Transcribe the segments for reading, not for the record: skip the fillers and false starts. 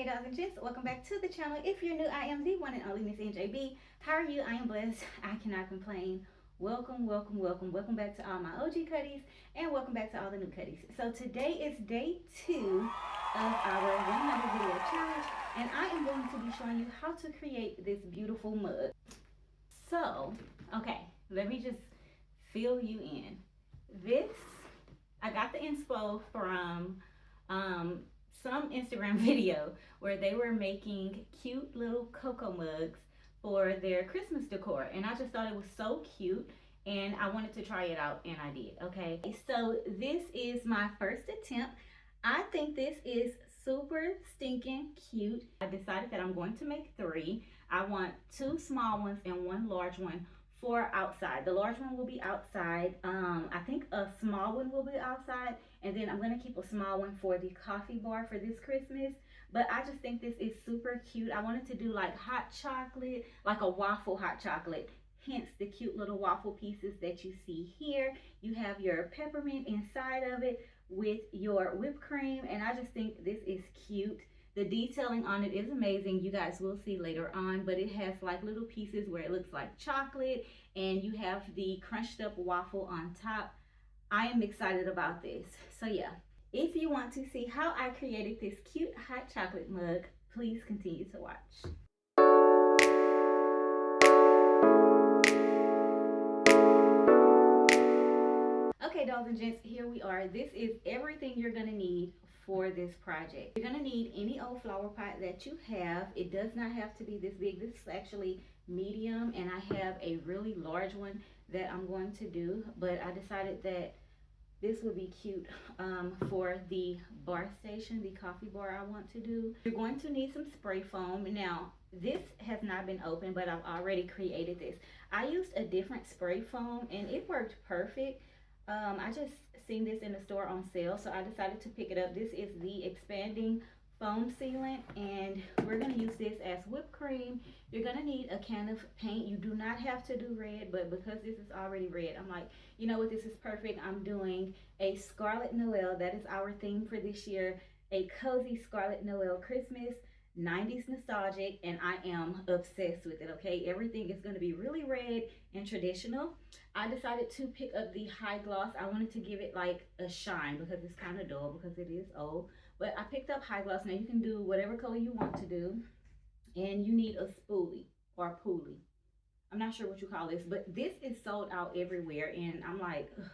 guys and gents, welcome back to the channel. If you're new, I am the one and only Miss NJB. How are you? I am blessed. I cannot complain. Welcome back to all my OG cuties and welcome back to all the new cuties. So today is day 2 of our 100 video challenge, and I am going to be showing you how to create this beautiful mug. So, okay, let me just fill you in. I got the inspo from some Instagram video where they were making cute little cocoa mugs for their Christmas decor, and I just thought it was so cute and I wanted to try it out, and I did. Okay, so this is my first attempt. I think this is super stinking cute. I decided that I'm going to make 3. I want 2 small ones and 1 large one for outside. The large one will be outside. I think a small one will be outside, and then I'm gonna keep a small one for the coffee bar for this Christmas. But I just think this is super cute. I wanted to do like hot chocolate, like a waffle hot chocolate, hence the cute little waffle pieces that you see here. You have your peppermint inside of it with your whipped cream, and I just think this is cute. The detailing on it is amazing. You guys will see later on, but it has like little pieces where it looks like chocolate, and you have the crunched up waffle on top. I am excited about this. So yeah, if you want to see how I created this cute hot chocolate mug, please continue to watch. Okay, dolls and gents, here we are. This is everything you're gonna need for this project. You're gonna need any old flower pot that you have. It does not have to be this big. This is actually medium, and I have a really large one that I'm going to do, but I decided that this would be cute for the bar station, the coffee bar I want to do. You're going to need some spray foam. Now, this has not been opened, but I've already created this. I used a different spray foam and it worked perfect. I just seen this in the store on sale, so I decided to pick it up. This is the expanding foam sealant, and we're going to use this as whipped cream. You're going to need a can of paint. You do not have to do red, but because this is already red, I'm like, you know what, this is perfect. I'm doing a Scarlet Noel. That is our theme for this year. A cozy Scarlet Noel Christmas, 90s nostalgic, and I am obsessed with it. Okay, everything is going to be really red and traditional. I decided to pick up the high gloss. I wanted to give it like a shine because it's kind of dull because it is old. But I picked up high gloss. Now you can do whatever color you want to do. And you need a spoolie or a pulley. I'm not sure what you call this, but this is sold out everywhere. And I'm like, ugh,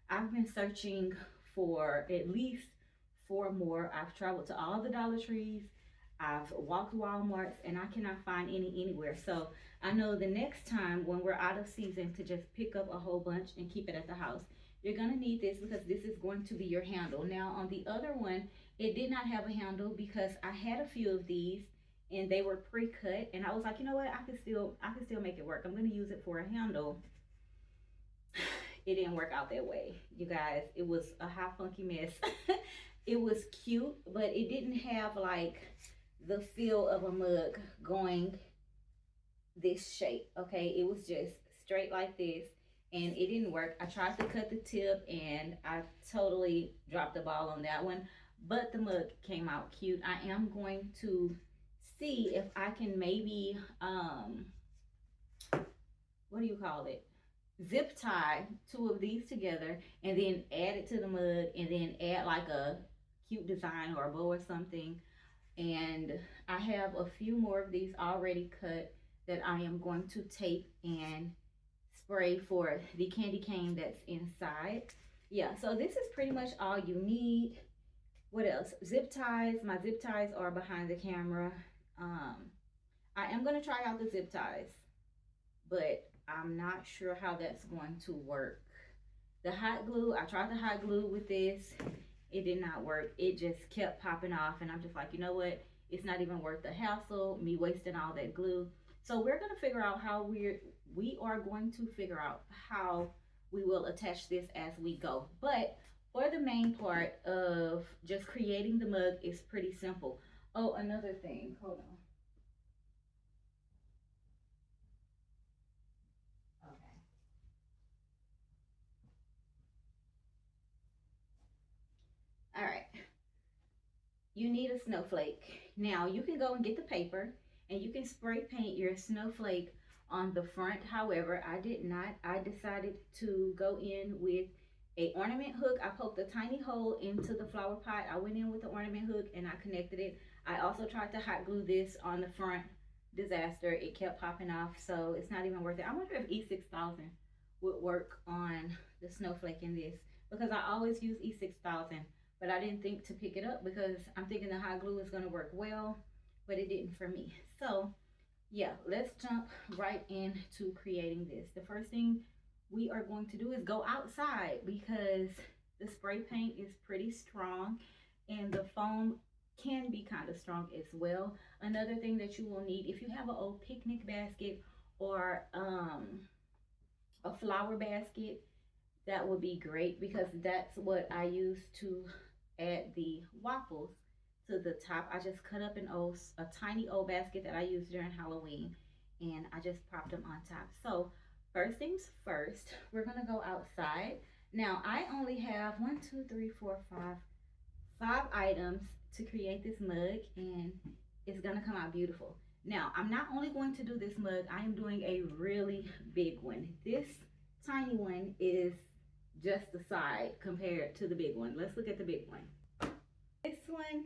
I've been searching for at least 4 more. I've traveled to all the Dollar Trees. I've walked Walmarts, and I cannot find any anywhere. So I know the next time when we're out of season to just pick up a whole bunch and keep it at the house. You're going to need this because this is going to be your handle. Now on the other one, it did not have a handle because I had a few of these and they were pre-cut, and I was like, you know what, I can still make it work. I'm going to use it for a handle. It didn't work out that way, you guys. It was a hot funky mess. It was cute, but it didn't have like the feel of a mug going this shape. Okay, it was just straight like this, and it didn't work. I tried to cut the tip and I totally dropped the ball on that one, but the mug came out cute. I am going to see if I can maybe what do you call it, zip tie 2 of these together and then add it to the mug, and then add like a cute design or a bow or something. And I have a few more of these already cut that I am going to tape and spray for the candy cane that's inside. Yeah, so this is pretty much all you need. What else? Zip ties. My zip ties are behind the camera. I am going to try out the zip ties, but I'm not sure how that's going to work. The hot glue, I tried the hot glue with this. It did not work. It just kept popping off, and I'm just like, you know what, it's not even worth the hassle, me wasting all that glue. So we're going to figure out how we are going to figure out how we will attach this as we go. But for the main part of just creating the mug is pretty simple. Oh, another thing, hold on. All right, you need a snowflake. Now you can go and get the paper and you can spray paint your snowflake on the front. However, I did not. I decided to go in with a ornament hook. I poked a tiny hole into the flower pot. I went in with the ornament hook and I connected it. I also tried to hot glue this on the front. Disaster. It kept popping off, so it's not even worth it. I wonder if E6000 would work on the snowflake in this, because I always use E6000, but I didn't think to pick it up because I'm thinking the hot glue is going to work well, but it didn't for me. So yeah, let's jump right into creating this. The first thing we are going to do is go outside because the spray paint is pretty strong and the foam can be kind of strong as well. Another thing that you will need, if you have an old picnic basket or a flower basket, that would be great, because that's what I use to add the waffles to the top. I just cut up a tiny old basket that I used during Halloween, and I just propped them on top. So first things first, we're gonna go outside. Now I only have 5 items to create this mug, and it's gonna come out beautiful. Now I'm not only going to do this mug, I am doing a really big one. This tiny one is just the side compared to the big one. Let's look at the big one. This one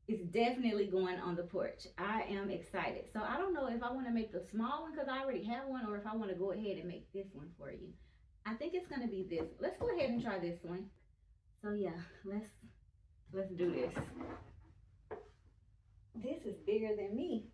is definitely going on the porch. I am excited. So I don't know if I want to make the small one because I already have one, or if I want to go ahead and make this one for you. I think it's going to be this. Let's go ahead and try this one. So yeah, let's do this. This is bigger than me.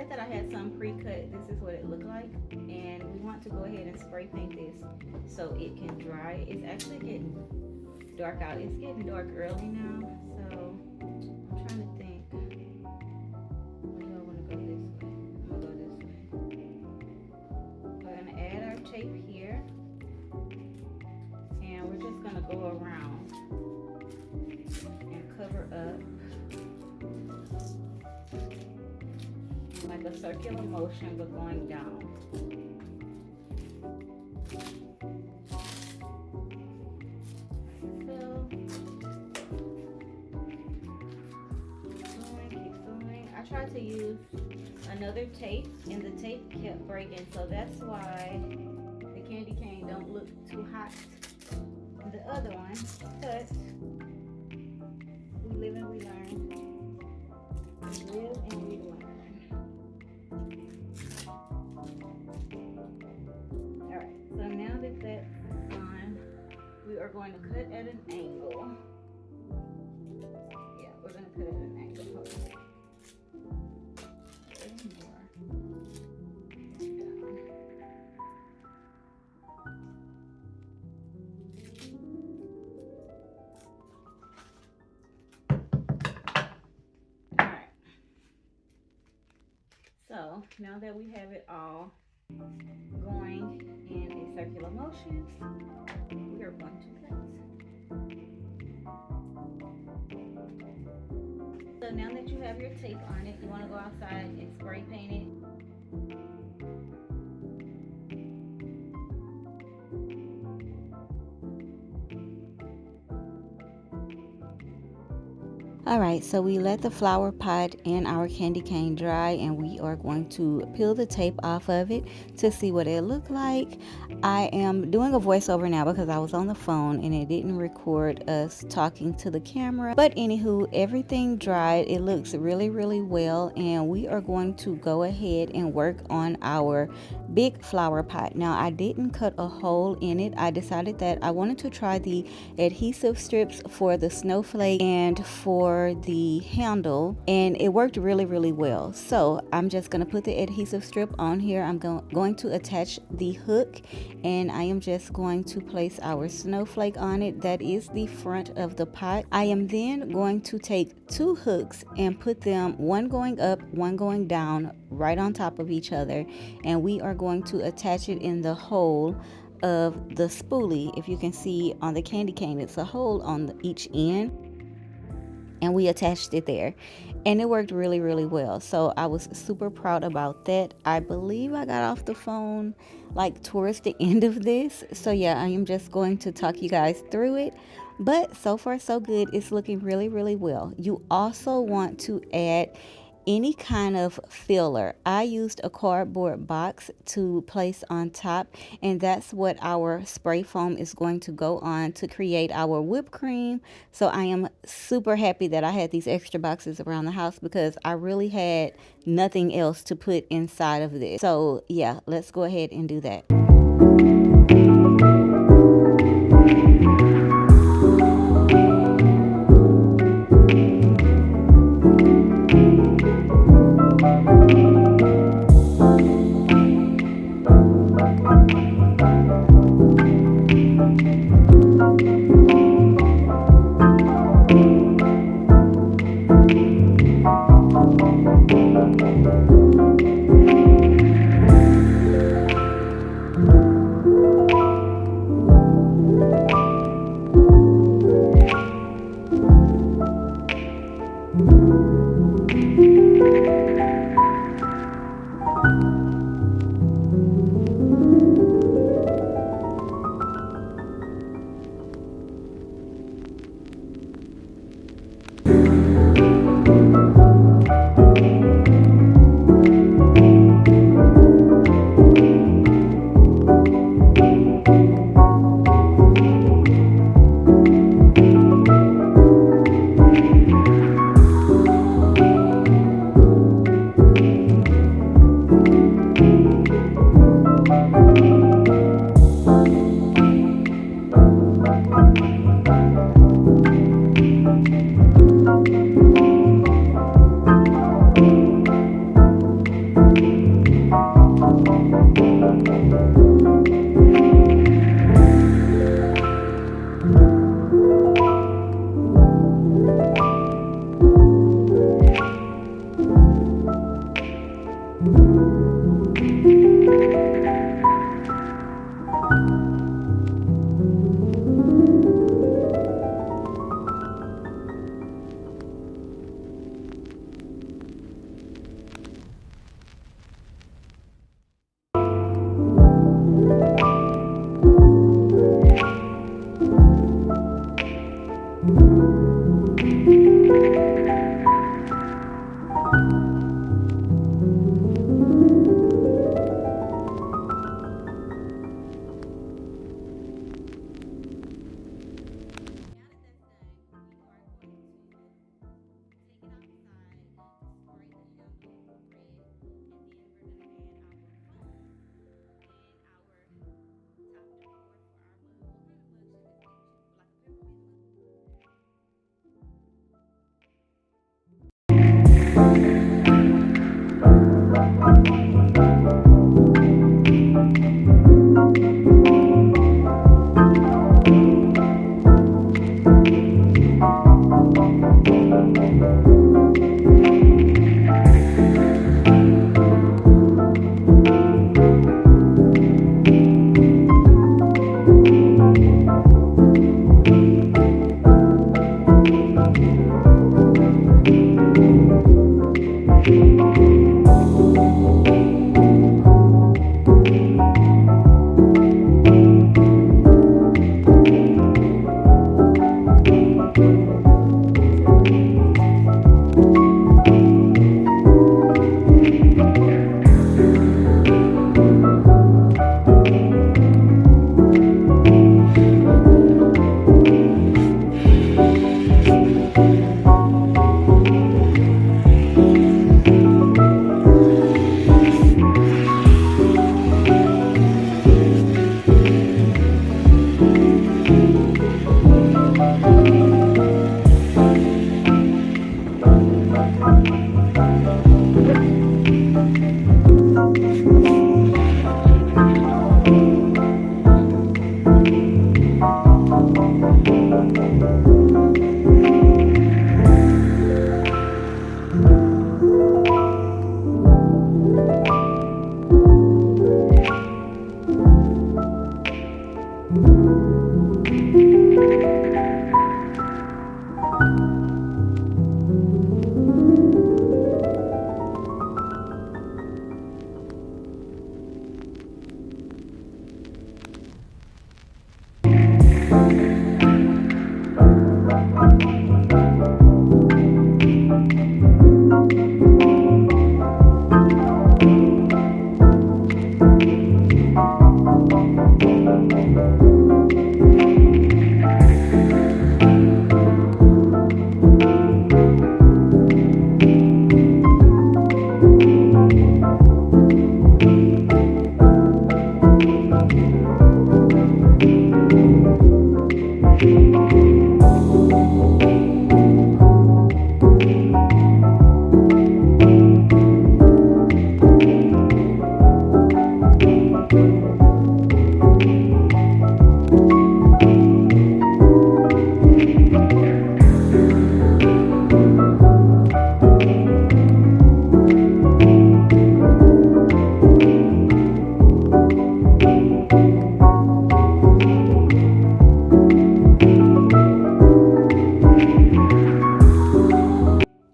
That I had some pre-cut, this is what it looked like, and we want to go ahead and spray paint this so it can dry. It's actually getting dark out. It's getting dark early now, so I'm trying to think, or do I want to go this way? I'm gonna go this way. We're gonna add our tape here, and we're just gonna go around and cover up like a circular motion, but going down. So, keep going. I tried to use another tape, and the tape kept breaking, so that's why the candy cane don't look too hot on the other one. But we live and we learn. We live and we learn. Alright, so now that that's on, we are going to cut at an angle. Yeah, we're going to cut at an angle. Hold on. Alright. So now that we have it all going in a circular motion, we are going to cut. So now that you have your tape on it, you want to go outside and spray paint it. Alright, so we let the flower pot and our candy cane dry, and we are going to peel the tape off of it to see what it looked like. I am doing a voiceover now because I was on the phone and it didn't record us talking to the camera. But anywho, everything dried. It looks really, really well, and we are going to go ahead and work on our big flower pot. Now, I didn't cut a hole in it. I decided that I wanted to try the adhesive strips for the snowflake and for the handle, and it worked really, really well. So I'm just going to put the adhesive strip on here. I'm going to attach the hook, and I am just going to place our snowflake on it. That is the front of the pot. I am then going to take 2 hooks and put them, one going up, one going down, right on top of each other, and we are going to attach it in the hole of the spoolie. If you can see on the candy cane, it's a hole on each end, and we attached it there, and it worked really, really well. So I was super proud about that. I believe I got off the phone like towards the end of this, so yeah, I am just going to talk you guys through it. But so far so good. It's looking really, really well. You also want to add any kind of filler. I used a cardboard box to place on top, and that's what our spray foam is going to go on to create our whipped cream. So I am super happy that I had these extra boxes around the house because I really had nothing else to put inside of this. So yeah, let's go ahead and do that.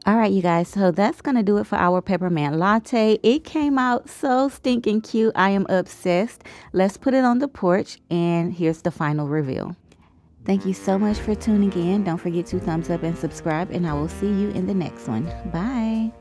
All right, you guys, so that's going to do it for our peppermint latte. It came out so stinking cute. I am obsessed. Let's put it on the porch, and here's the final reveal. Thank you so much for tuning in. Don't forget to thumbs up and subscribe, and I will see you in the next one. Bye.